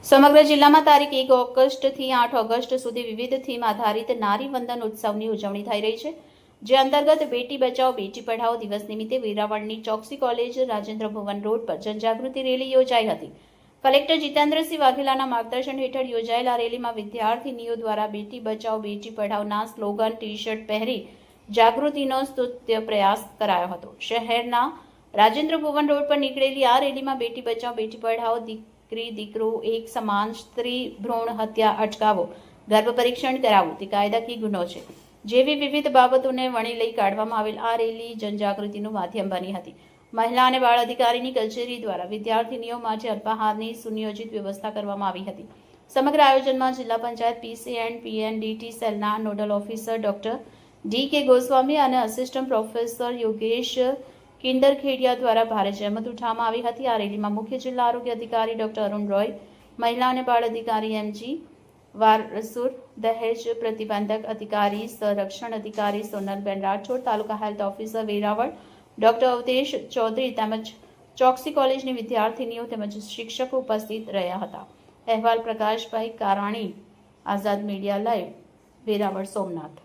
સમગ્ર જિલ્લામાં તારીખ 1 ઓગસ્ટથી 8 ઓગસ્ટ સુધી વિવિધ થીમ આધારિત નારી વંદન ઉત્સવની ઉજવણી થઈ રહી છે, જે અંતર્ગત બેટી બચાવો બેટી પઢાઓ દિવસ નિમિત્તે વેરાવળની ચોકસી કોલેજ રાજેન્દ્ર ભુવન રોડ પર જનજાગૃતિ રેલી યોજાઈ હતી। કલેક્ટર જીતેન્દ્રસિંહ વાઘેલાના માર્ગદર્શન હેઠળ યોજાયેલ આ રેલીમાં વિદ્યાર્થીનીઓ દ્વારા બેટી બચાવો બેટી પઢાઓના સ્લોગન ટી-શર્ટ પહેરી જાગૃતિનો સ્તુત્ય પ્રયાસ કરાયો હતો। શહેરના રાજેન્દ્ર ભુવન રોડ પર નીકળેલી આ રેલીમાં બેટી બચાવો બેટી પઢાઓ દીકરી દીકરો એક સમાન, સ્ત્રી ભ્રૂણ હત્યા અટકાવો, ગર્ભ પરીક્ષણ કરાવવું તે કાયદાકીય ગુનો છે જેવી વિવિધ બાબતોને વણી લઈ કાઢવામાં આવેલ આ રેલી જનજાગૃતિનું માધ્યમ બની હતી। મહિલા અને બાળ અધિકારીની કચેરી દ્વારા વિદ્યાર્થીનીઓ માટે અલ્પાહારની સુનિયોજિત વ્યવસ્થા કરવામાં આવી હતી। સમગ્ર આયોજનમાં જિલ્લા પંચાયત પીસી એન્ડ પીએનડીટી સેલના નોડલ ઓફિસર ડોક્ટર ડી.કે. ગોસ્વામી અને આસિસ્ટન્ટ પ્રોફેસર યોગેશ કિંડરખેડિયા દ્વારા ભારે જહેમત ઉઠાવવામાં આવી હતી। આ રેલીમાં મુખ્ય જિલ્લા આરોગ્ય અધિકારી ડોક્ટર અરુણ રોય, મહિલા અને બાળ અધિકારી એમજી વારસુર, દહેજ પ્રતિબંધક અધિકારી સંરક્ષણ અધિકારી Sonalben Rathod, taluka health officer Veraval doctor Avdhesh Chaudhary તેમજ ચોકસી કોલેજની વિદ્યાર્થીનીઓ તેમજ શિક્ષકો ઉપસ્થિત રહ્યા હતા। અહેવાલ પ્રકાશભાઈ કારાણી, આઝાદ મીડિયા લાઈવ, વેરાવળ, સોમનાથ।